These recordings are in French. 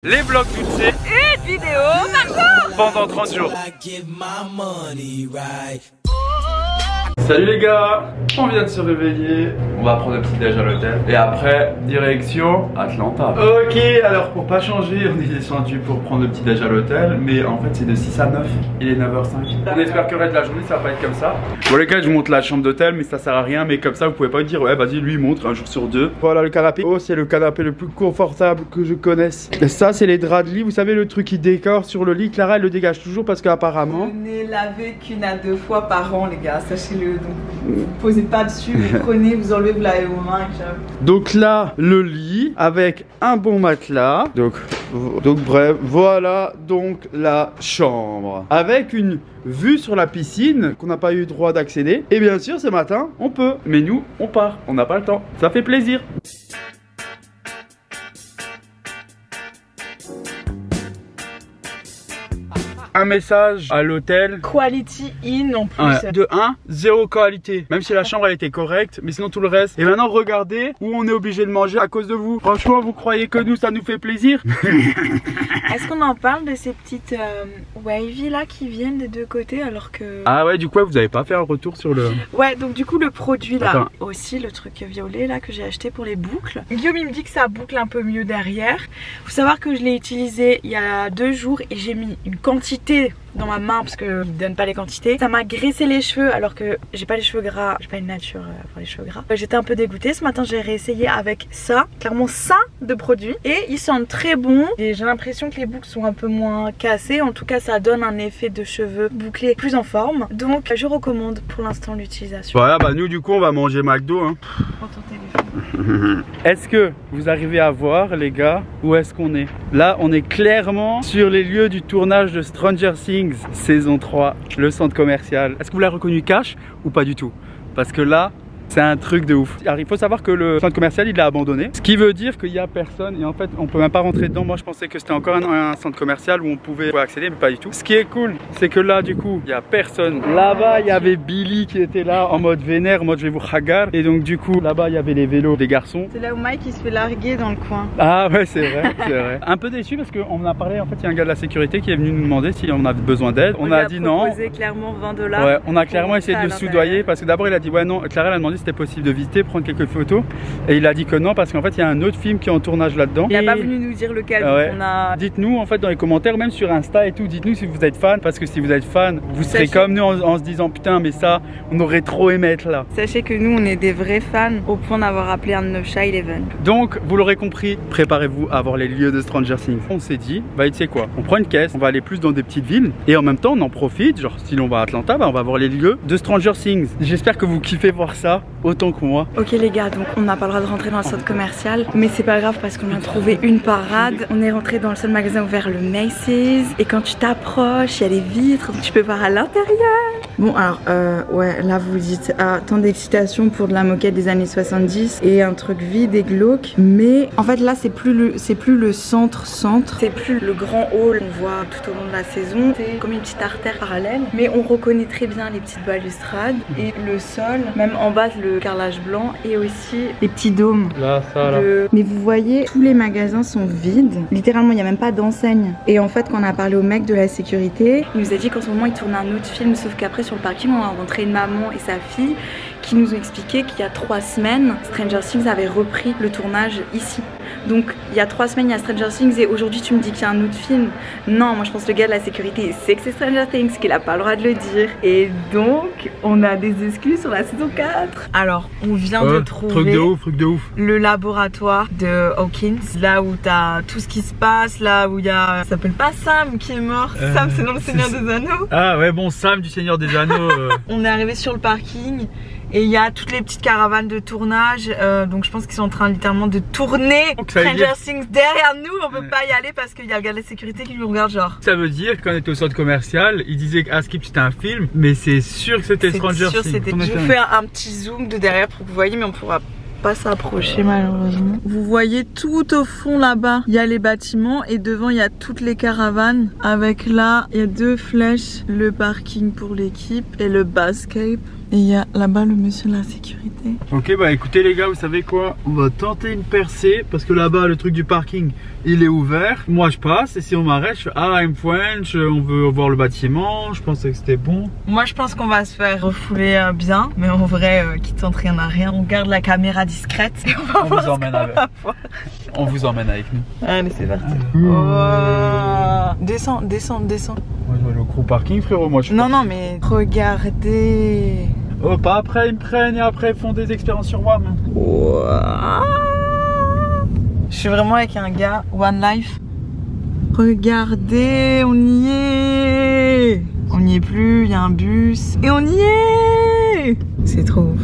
Les vlogs toutes et vidéos partout pendant 30 jours. Salut les gars, on vient de se réveiller, on va prendre le petit déj à l'hôtel et après direction Atlanta. Ok, alors pour pas changer, on est descendu pour prendre le petit déj à l'hôtel, mais en fait c'est de 6 à 9, il est 9h05. On espère que le reste de la journée ça va pas être comme ça. Bon les gars, je vous montre la chambre d'hôtel mais ça sert à rien, mais comme ça vous pouvez pas dire ouais vas-y lui montre un jour sur deux. Voilà le canapé, oh c'est le canapé le plus confortable que je connaisse. Et ça c'est les draps de lit, vous savez le truc qui décore sur le lit, Clara elle le dégage toujours parce qu'apparemment... On n'est lavé qu'une à deux fois par an les gars, sachez-le. Donc vous posez pas dessus, vous prenez, vous enlevez, vous lavez vos mains. Donc là, le lit avec un bon matelas. Donc bref, voilà donc la chambre. Avec une vue sur la piscine qu'on n'a pas eu droit d'accéder. Et bien sûr, ce matin, on peut. Mais nous, on part. On n'a pas le temps. Ça fait plaisir. Un message à l'hôtel. Quality in en plus. Ouais. De 1, 0 qualité. Même si la chambre elle était correcte, mais sinon tout le reste. Et maintenant regardez où on est obligé de manger à cause de vous. Franchement, vous croyez que nous ça nous fait plaisir? Est-ce qu'on en parle de ces petites wavy là qui viennent des deux côtés alors que... Ah ouais, du coup vous avez pas fait un retour sur le... Ouais, donc du coup le produit là, Attends. aussi le truc violet là que j'ai acheté pour les boucles. Guillaume il me dit que ça boucle un peu mieux derrière. Faut savoir que je l'ai utilisé il y a 2 jours et j'ai mis une quantité dans ma main parce que il donne pas les quantités. Ça m'a graissé les cheveux alors que j'ai pas les cheveux gras, j'ai pas une nature pour les cheveux gras. J'étais un peu dégoûtée. Ce matin j'ai réessayé avec ça, clairement ça de produit et ils sentent très bon. Et j'ai l'impression que les boucles sont un peu moins cassées. En tout cas ça donne un effet de cheveux bouclés plus en forme. Donc je recommande pour l'instant l'utilisation. Voilà, bah nous du coup on va manger McDo hein. Prends ton téléphone. Est-ce que vous arrivez à voir les gars où est-ce qu'on est? Là on est clairement sur les lieux du tournage de Stranger Things saison 3, le centre commercial. Est-ce que vous l'avez reconnu cash ou pas du tout? Parce que là c'est un truc de ouf. Alors, il faut savoir que le centre commercial il l'a abandonné. Ce qui veut dire qu'il n'y a personne et en fait on peut même pas rentrer dedans. Moi je pensais que c'était encore un centre commercial où on pouvait accéder mais pas du tout. Ce qui est cool c'est que là du coup il n'y a personne. Là-bas il y avait Billy qui était là en mode vénère, en mode je vais vous hagar. Et donc du coup là-bas il y avait les vélos des garçons. C'est là où Mike il se fait larguer dans le coin. Ah ouais c'est vrai, c'est vrai. Un peu déçu parce qu'on a parlé, en fait il y a un gars de la sécurité qui est venu nous demander si on avait besoin d'aide. On a dit non. Clairement $20. Ouais, on a clairement essayé de le soudoyer parce que d'abord il a dit ouais non, Clara elle a demandé si c'était possible de visiter, prendre quelques photos et il a dit que non parce qu'en fait il y a un autre film qui est en tournage là-dedans. Il n'a pas voulu nous dire lequel. Ouais. On a... Dites-nous en fait dans les commentaires, même sur Insta et tout, dites-nous si vous êtes fan parce que si vous êtes fan, vous serez comme nous en se disant putain mais ça on aurait trop aimé être là. Sachez que nous on est des vrais fans au point d'avoir appelé un de nos chats Eleven. Donc vous l'aurez compris, préparez-vous à voir les lieux de Stranger Things. On s'est dit, bah tu sais quoi, on prend une caisse, on va aller plus dans des petites villes et en même temps on en profite, genre si l'on va à Atlanta, bah on va voir les lieux de Stranger Things. J'espère que vous kiffez voir ça autant que moi. Ok les gars, donc on n'a pas le droit de rentrer dans le centre commercial, mais c'est pas grave parce qu'on a trouvé une parade. On est rentré dans le seul magasin ouvert, le Macy's, et quand tu t'approches, il y a les vitres, donc tu peux voir à l'intérieur. Bon alors, ouais, là vous dites, ah, tant d'excitation pour de la moquette des années 70 et un truc vide et glauque, mais en fait là c'est plus le centre, c'est plus le grand hall qu'on voit tout au long de la saison, c'est comme une petite artère parallèle, mais on reconnaît très bien les petites balustrades et le sol, même en bas le carrelage blanc et aussi les petits dômes. Là, ça, là. Mais vous voyez, tous les magasins sont vides. Littéralement, il n'y a même pas d'enseigne. Et en fait, quand on a parlé au mec de la sécurité, il nous a dit qu'en ce moment, il tourne un autre film. Sauf qu'après, sur le parking, on a rencontré une maman et sa fille qui nous ont expliqué qu'il y a 3 semaines, Stranger Things avait repris le tournage ici. Donc il y a 3 semaines il y a Stranger Things et aujourd'hui tu me dis qu'il y a un autre film. Non, moi je pense que le gars de la sécurité sait que c'est Stranger Things, qu'il a pas le droit de le dire. Et donc on a des excuses sur la saison 4. Alors on vient de trouver truc de ouf. Le laboratoire de Hawkins, là où t'as tout ce qui se passe, là où il y a... Ça s'appelle pas Sam qui est mort, Sam c'est dans le Seigneur des Anneaux. Ah ouais bon, Sam du Seigneur des Anneaux. On est arrivé sur le parking et il y a toutes les petites caravanes de tournage, donc je pense qu'ils sont en train littéralement de tourner Stranger Things derrière nous. On peut pas y aller parce qu'il y a le gars de la sécurité qui nous regarde genre. Ça veut dire qu'on était au centre commercial, il disait qu'Askip c'était un film, mais c'est sûr que c'était Stranger Things. Je vous fais un petit zoom de derrière pour que vous voyez, mais on pourra pas s'approcher malheureusement. Vous voyez tout au fond là-bas, il y a les bâtiments et devant il y a toutes les caravanes. Avec là, il y a 2 flèches, le parking pour l'équipe et le Bascape. Et il y a là-bas le monsieur de la sécurité. Ok, bah écoutez les gars, vous savez quoi? On va tenter une percée parce que là-bas le truc du parking il est ouvert. Moi je passe et si on m'arrête, je fais ah I'm French, on veut voir le bâtiment, je pensais que c'était bon. Moi je pense qu'on va se faire refouler bien, mais en vrai qui tente rien à rien. On garde la caméra discrète et on va vous emmène avec. On vous emmène avec nous. Allez c'est parti. Oh. Descends, descends, descends. Moi je vais aller au crew parking frérot, moi je. Non non mais regardez. Oh pas après ils me prennent et après ils font des expériences sur moi. Wow. Je suis vraiment avec un gars One Life. Regardez, on y est. On n'y est plus, il y a un bus et on y est. C'est trop ouf.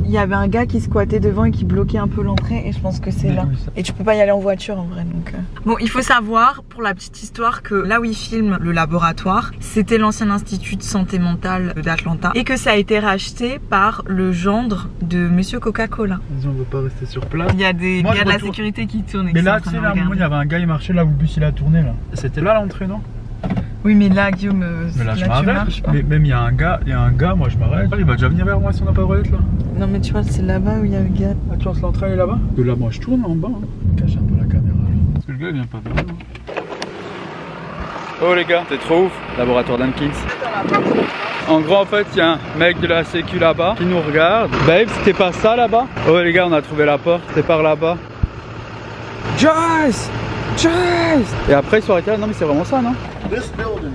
Il y avait un gars qui squattait devant et qui bloquait un peu l'entrée et je pense que c'est là. Et tu peux pas y aller en voiture en vrai donc. Bon, il faut savoir pour la petite histoire que là où ils filment le laboratoire, c'était l'ancien institut de santé mentale d'Atlanta et que ça a été racheté par le gendre de Monsieur Coca-Cola. On veut pas rester sur place. Il y a des gars de la sécurité qui tournent. Mais là, tu sais, là, à un moment, il y avait un gars, il marchait là où le bus il a tourné là. C'était là l'entrée, non? Oui, mais là, Guillaume, mais là, tu marches pas. Mais même il y a un gars, moi je m'arrête. Il va déjà venir vers moi si on n'a pas le droit d'être là. Non, mais tu vois, c'est là-bas où il y a le gars. Ah, tu penses l'entrée elle est là-bas? De là, moi je tourne en bas. Hein. Cache un peu la caméra là. Parce que le gars il vient pas de là. Oh les gars, c'est trop ouf, laboratoire d'Hankins. En gros en fait il y a un mec de la sécu là-bas qui nous regarde. Babe, c'était pas ça là-bas? Oh les gars, on a trouvé la porte, c'est par là-bas. Joyce! Joyce! Et après ils sont arrêtés là, non mais c'est vraiment ça non? This building,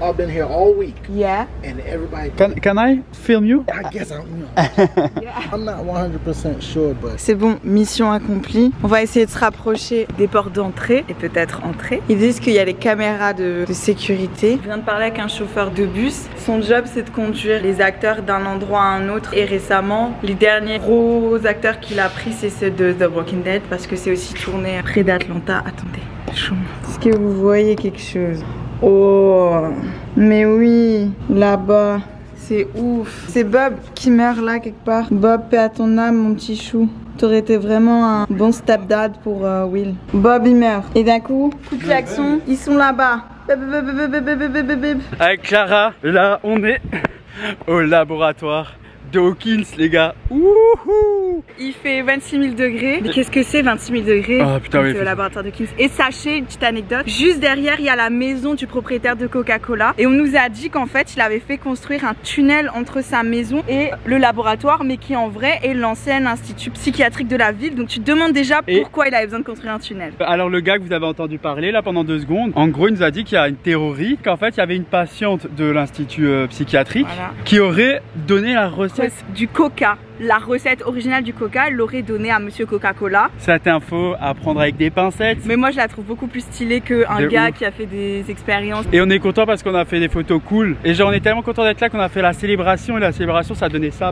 I've been here all week. Yeah. And everybody. Can I film you? I guess I'm not 100% sure, but. C'est bon, mission accomplie. On va essayer de se rapprocher des portes d'entrée et peut-être entrer. Ils disent qu'il y a les caméras de sécurité. Je viens de parler avec un chauffeur de bus. Son job c'est de conduire les acteurs d'un endroit à un autre. Et récemment, les derniers gros acteurs qu'il a pris c'est ceux de The Walking Dead parce que c'est aussi tourné près d'Atlanta. Attendez. Est-ce que vous voyez quelque chose? Oh, mais oui, là-bas, c'est ouf. C'est Bob qui meurt là quelque part. Bob, paix à ton âme, mon petit chou. T'aurais été vraiment un bon stepdad pour Will. Bob, il meurt. Et d'un coup, coup de klaxon, ils sont là-bas. Avec Clara, là, on est au laboratoire Hawkins les gars. Wouhou! Il fait 26 000 degrés. Mais qu'est-ce que c'est 26 000 degrés? Ah putain oui. Le laboratoire de Hawkins. Et sachez, une petite anecdote, juste derrière il y a la maison du propriétaire de Coca-Cola. Et on nous a dit qu'en fait il avait fait construire un tunnel entre sa maison et le laboratoire, mais qui en vrai est l'ancien institut psychiatrique de la ville. Donc tu te demandes déjà pourquoi il avait besoin de construire un tunnel. Alors le gars que vous avez entendu parler là pendant 2 secondes, en gros il nous a dit qu'il y a une théorie qu'en fait il y avait une patiente de l'institut psychiatrique qui aurait donné la recette du coca. La recette originale du coca, elle l'aurait donnée à Monsieur Coca-Cola. Cette info à prendre avec des pincettes. Mais moi je la trouve beaucoup plus stylée qu'un gars qui a fait des expériences. Et on est content parce qu'on a fait des photos cool. Et genre on est tellement content d'être là qu'on a fait la célébration. Et la célébration ça a donné ça.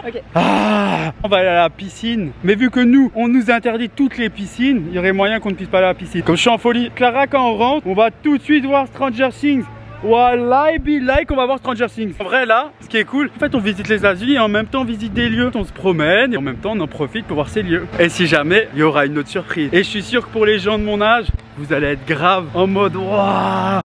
Okay. Ah, on va aller à la piscine. Mais vu que nous, on nous interdit toutes les piscines, il y aurait moyen qu'on ne puisse pas aller à la piscine. Comme je suis en folie. Clara, quand on rentre, on va tout de suite voir Stranger Things. Wallahi billahi qu'on va voir Stranger Things. En vrai là, ce qui est cool, en fait on visite les asiles et en même temps on visite des lieux. On se promène et en même temps on en profite pour voir ces lieux. Et si jamais, il y aura une autre surprise. Et je suis sûr que pour les gens de mon âge, vous allez être grave en mode waouh.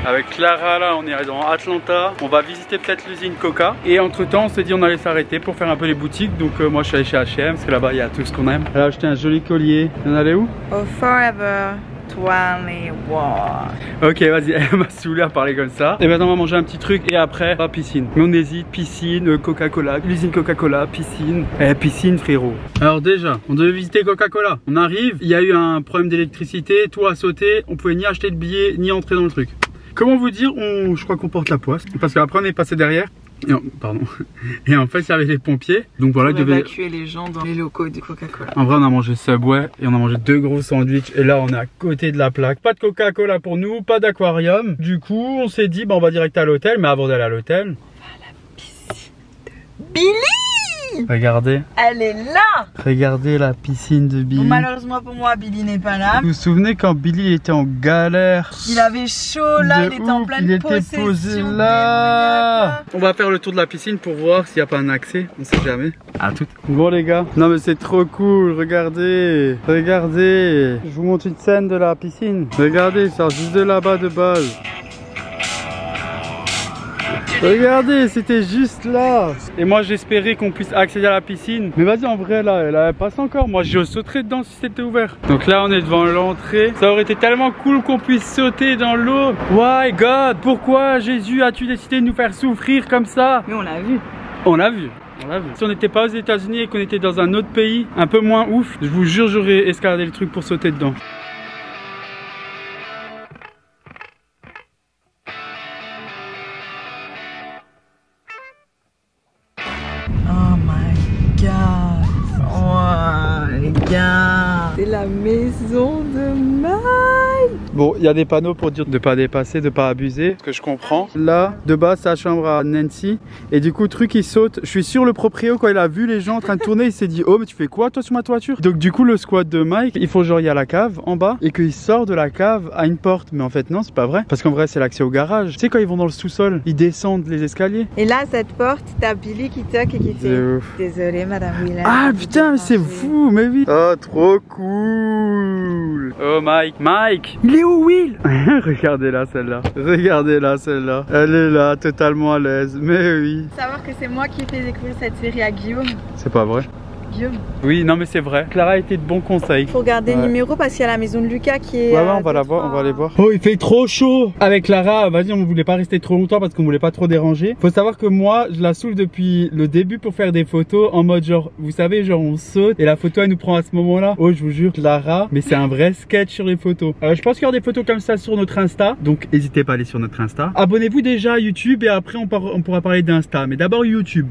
Avec Clara là on est dans Atlanta, on va visiter peut-être l'usine Coca. Et entre temps on s'est dit on allait s'arrêter pour faire un peu les boutiques. Donc moi je suis allé chez H&M parce que là-bas il y a tout ce qu'on aime. Elle a acheté un joli collier. On allait où? Au Forever 21. Ok vas-y, elle m'a saoulé à parler comme ça. Et maintenant on va manger un petit truc et après la piscine. Mais on hésite, piscine, Coca-Cola, l'usine Coca-Cola, piscine. Piscine frérot. Alors déjà, on devait visiter Coca-Cola. On arrive, il y a eu un problème d'électricité, tout a sauté, on pouvait ni acheter de billets ni entrer dans le truc. Comment vous dire, je crois qu'on porte la poisse. Parce qu'après on est passé derrière. Et en fait il y avait les pompiers. Donc voilà, pour évacuer les gens dans les locaux de Coca-Cola. En vrai on a mangé Subway et on a mangé 2 gros sandwichs. Et là on est à côté de la plaque. Pas de Coca-Cola pour nous, pas d'aquarium. Du coup on s'est dit on va direct à l'hôtel. Mais avant d'aller à l'hôtel, on va à la piscine de Billy. Regardez. Elle est là. Regardez la piscine de Billy. Bon, malheureusement pour moi, Billy n'est pas là. Vous vous souvenez quand Billy était en galère? Il avait chaud là, il était en pleine possession. Il était posé là. On va faire le tour de la piscine pour voir s'il n'y a pas un accès. On sait jamais. À tout. Bon les gars. Non mais c'est trop cool. Regardez. Regardez. Je vous montre une scène de la piscine. Regardez, ça sort juste de là-bas de base. Regardez, c'était juste là. Et moi j'espérais qu'on puisse accéder à la piscine. Mais vas-y, en vrai là, elle passe encore. Moi je sauterais dedans si c'était ouvert. Donc là on est devant l'entrée. Ça aurait été tellement cool qu'on puisse sauter dans l'eau. Why God? Pourquoi Jésus as-tu décidé de nous faire souffrir comme ça? Mais on l'a vu. On l'a vu. On l'a vu. Si on n'était pas aux États-Unis et qu'on était dans un autre pays un peu moins ouf, je vous jure j'aurais escaladé le truc pour sauter dedans. C'est la maison de Mike. Bon, il y a des panneaux pour dire de ne pas dépasser, de ne pas abuser, ce que je comprends. Là, de bas, c'est la chambre à Nancy. Et du coup, le truc, il saute. Je suis sûr, le proprio, quand il a vu les gens en train de tourner, il s'est dit, oh, mais tu fais quoi, toi, sur ma toiture? Donc, du coup, le squat de Mike, il faut genre, il y a la cave en bas et qu'il sort de la cave à une porte. Mais en fait, non, c'est pas vrai. Parce qu'en vrai, c'est l'accès au garage. Tu sais, quand ils vont dans le sous-sol, ils descendent les escaliers. Et là, cette porte, t'as Billy qui toque et qui fait désolé, madame Wheeler. Ah, putain, mais c'est fou, mais oui. Oh, trop cool. Oh, Mike, il est où, Will? Regardez-la, celle-là. Regardez-la, celle-là. Elle est là, totalement à l'aise. Mais oui. Savoir que c'est moi qui ai fait découvrir cette série à Guillaume. C'est pas vrai. Guillaume. Oui, non mais c'est vrai. Clara a été de bons conseils. Faut regarder le numéro parce qu'il y a la maison de Lucas qui est. Ouais, on va la voir, on va aller voir. Oh, il fait trop chaud. Avec Clara, vas-y, on voulait pas rester trop longtemps parce qu'on voulait pas trop déranger. Faut savoir que moi, je la saoule depuis le début pour faire des photos en mode genre, vous savez, genre on saute et la photo elle nous prend à ce moment-là. Oh, je vous jure, Clara, mais c'est un vrai sketch sur les photos. Je pense qu'il y aura des photos comme ça sur notre Insta, donc n'hésitez pas à aller sur notre Insta. Abonnez-vous déjà à YouTube et après on pourra parler d'Insta. Mais d'abord YouTube,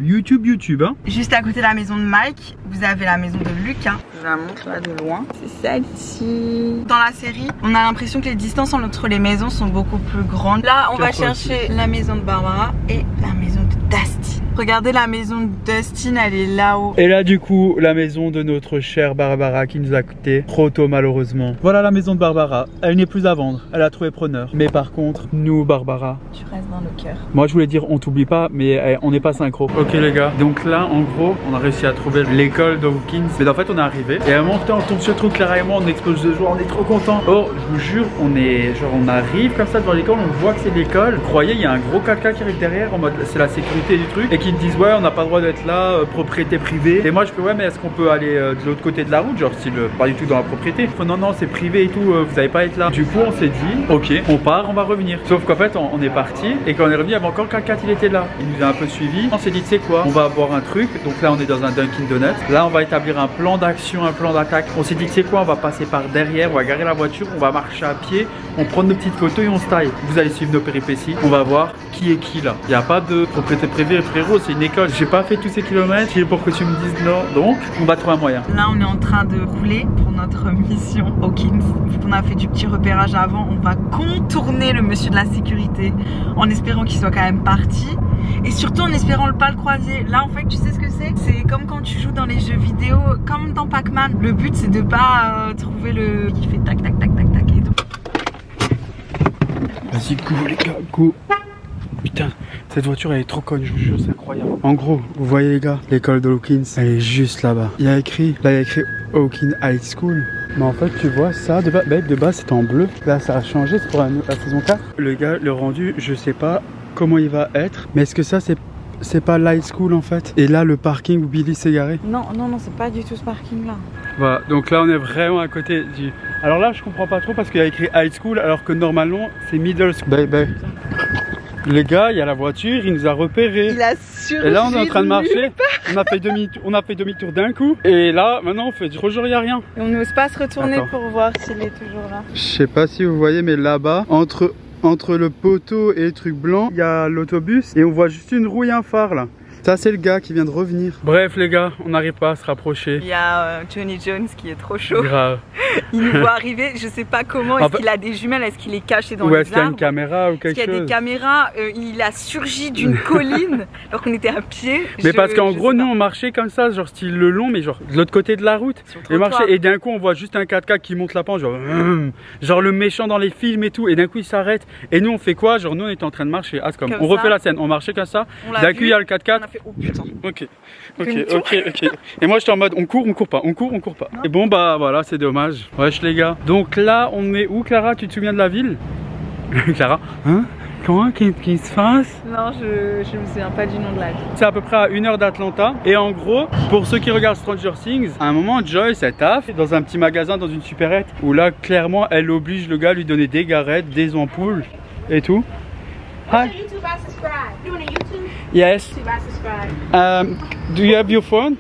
hein. Juste à côté de la maison de Mike, vous avez la maison de Lucas. Je la montre là de loin. C'est celle-ci. Dans la série, on a l'impression que les distances entre les maisons sont beaucoup plus grandes. Là, on va chercher la maison de Barbara et la maison de Dustin. Regardez, la maison de Dustin, elle est là-haut. Et là du coup, la maison de notre chère Barbara qui nous a coûté trop tôt malheureusement. Voilà la maison de Barbara. Elle n'est plus à vendre. Elle a trouvé preneur. Mais par contre, nous Barbara, tu restes dans nos cœurs. Moi je voulais dire on t'oublie pas, mais on n'est pas synchro. Ok les gars, donc là en gros, on a réussi à trouver l'école d'Hawkins. Mais en fait on est arrivé. Et à un moment on tombe sur le truc, Clara et moi, on explose de joie, on est trop contents. Oh, je vous jure, on arrive comme ça devant l'école, on voit que c'est l'école. Vous croyez, il y a un gros caca qui arrive derrière en mode c'est la sécurité du truc. Et qui te disent ouais, on n'a pas le droit d'être là, propriété privée. Et moi je fais ouais, mais est-ce qu'on peut aller de l'autre côté de la route, genre style pas du tout dans la propriété? Non non, c'est privé et tout, vous n'allez pas être là. Du coup on s'est dit ok, on part, on va revenir. Sauf qu'en fait on est parti et quand on est revenu, il y avait encore quelqu'un qui était là. Il nous a un peu suivi. On s'est dit tu sais quoi, on va boire un truc. Donc là on est dans un Dunkin Donuts. Là on va établir un plan d'action, un plan d'attaque. On s'est dit tu sais quoi, on va passer par derrière, on va garer la voiture, on va marcher à pied, on prend nos petites photos et on se taille. Vous allez suivre nos péripéties. On va voir qui est qui là. Il n'y a pas de propriété privée, frérot, c'est une école. J'ai pas fait tous ces kilomètres pour que tu me dises non. Donc on va trouver un moyen. Là on est en train de rouler pour notre mission Hawkins. Vu qu'on a fait du petit repérage avant, on va contourner le monsieur de la sécurité en espérant qu'il soit quand même parti. Et surtout en espérant pas le croiser. Là en fait tu sais ce que c'est? C'est comme quand tu joues dans les jeux vidéo, comme dans Pac-Man. Le but c'est de pas trouver le qui fait tac tac tac tac tac et tout. Vas-y go les gars, go. Putain, cette voiture elle est trop conne, je vous jure, c'est incroyable. En gros, vous voyez les gars, l'école de Hawkins, elle est juste là-bas. Il y a écrit, là il y a écrit Hawkins High School. Mais en fait, tu vois ça, de base c'était en bleu. Là ça a changé, c'est pour la saison 4. Le gars, le rendu, je sais pas comment il va être. Mais est-ce que ça c'est pas l'high school en fait? Et là le parking où Billy s'est garé? Non, non, non, c'est pas du tout ce parking là. Voilà, donc là on est vraiment à côté du... Alors là je comprends pas trop parce qu'il y a écrit high school alors que normalement c'est middle school. Baby. Les gars, il y a la voiture, il nous a repérés. Il a surgi. Et là, on est en train de marcher. On a fait demi-tour d'un coup. Et là, maintenant, on fait du jour, il n'y a rien. Et on n'ose pas se retourner pour voir s'il est toujours là. Je sais pas si vous voyez, mais là-bas, entre le poteau et le truc blanc, il y a l'autobus. Et on voit juste une roue et un phare là. Ça c'est le gars qui vient de revenir. Bref les gars, on n'arrive pas à se rapprocher. Il y a Johnny Jones qui est trop chaud. Grave. Il nous voit arriver, je sais pas comment, est-ce qu'il a des jumelles, est-ce qu'il est caché dans les arbres? Ou est-ce qu'il y a une caméra ou quelque chose? Est-ce qu'il y a des caméras, il a surgi d'une colline alors qu'on était à pied. Mais parce qu'en gros nous on marchait comme ça, genre style le long mais genre de l'autre côté de la route. Et d'un coup on voit juste un 4x4 qui monte la pente, genre le méchant dans les films et tout, et d'un coup il s'arrête. Et nous on fait quoi? Genre nous on était en train de marcher, comme on refait la scène, on marchait comme ça, d'un coup il y a le 4x4. On a fait, oh putain. Ok. Et moi j'étais en mode on court pas, on court pas. Non. Et bon bah voilà, c'est dommage. Wesh les gars. Donc là on est où Clara? Tu te souviens de la ville? Clara? Hein? Comment? Qu'est-ce qui se passe? Non, je me souviens pas du nom de la ville. C'est à peu près à 1 heure d'Atlanta. Et en gros, pour ceux qui regardent Stranger Things, à un moment Joyce elle taffe dans un petit magasin, dans une supérette, où là clairement elle oblige le gars à lui donner des garettes, des ampoules et tout. Hi. YouTube, I subscribe. You doing a YouTube? Yes. YouTube, I subscribe. Do you have your phone?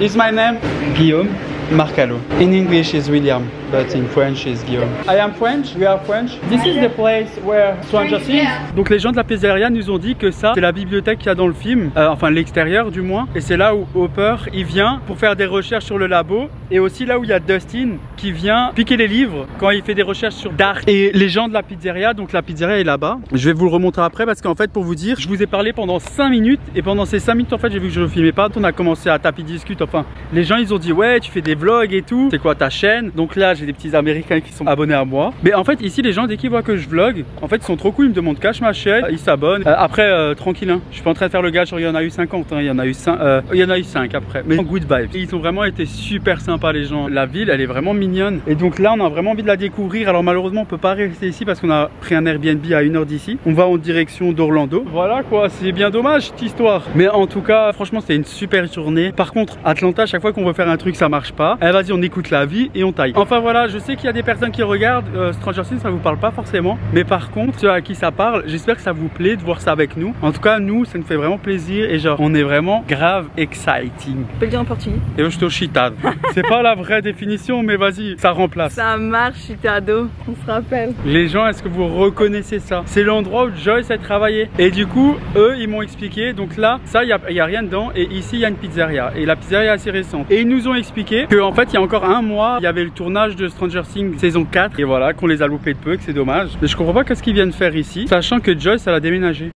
Is my name Guillaume Marcalo. In English is William, but in French is Guillaume. I am French, we are French. This is the place where Stranger Things. Donc les gens de la pizzeria nous ont dit que ça, c'est la bibliothèque qu'il y a dans le film, enfin l'extérieur du moins. Et c'est là où Hopper, il vient pour faire des recherches sur le labo. Et aussi là où il y a Dustin qui vient piquer les livres quand il fait des recherches sur Dark. Et les gens de la pizzeria, donc la pizzeria est là-bas. Je vais vous le remontrer après parce qu'en fait pour vous dire, je vous ai parlé pendant 5 minutes. Et pendant ces 5 minutes en fait j'ai vu que je ne filmais pas. On a commencé à taper discute, enfin les gens ils ont dit ouais tu fais des vlogs et tout, c'est quoi ta chaîne? Donc là j'ai des petits américains qui sont abonnés à moi. Mais en fait ici les gens dès qu'ils voient que je vlog, en fait ils sont trop cool, ils me demandent cache ma chaîne, ils s'abonnent. Après tranquille hein. Je suis pas en train de faire le gars genre il y en a eu 50 hein. Il y en a eu 5 après. Mais good vibes. Ils ont vraiment été super sympas les gens. La ville elle est vraiment mignonne. Et donc là on a vraiment envie de la découvrir. Alors malheureusement on peut pas rester ici parce qu'on a pris un Airbnb à 1 heure d'ici. On va en direction d'Orlando. Voilà quoi, c'est bien dommage cette histoire. Mais en tout cas franchement c'était une super journée. Par contre Atlanta, chaque fois qu'on veut faire un truc ça marche pas. Eh vas-y on écoute la vie et on taille. Enfin voilà, je sais qu'il y a des personnes qui regardent Stranger Things, ça vous parle pas forcément. Mais par contre ceux à qui ça parle, j'espère que ça vous plaît de voir ça avec nous. En tout cas nous ça nous fait vraiment plaisir. Et genre on est vraiment grave exciting. On peut le dire en portugais. Et je suis chitade. C'est pas la vraie définition mais vas-y, ça remplace. Ça marche, chitado, on se rappelle. Les gens, est-ce que vous reconnaissez ça? C'est l'endroit où Joyce a travaillé. Et du coup eux ils m'ont expliqué. Donc là ça il y a rien dedans. Et ici il y a une pizzeria. Et la pizzeria est assez récente. Et ils nous ont expliqué que en fait il y a encore un mois il y avait le tournage de Stranger Things saison 4. Et voilà qu'on les a loupés de peu, que c'est dommage. Mais je comprends pas qu'est-ce qu'ils viennent faire ici, sachant que Joyce elle a déménagé.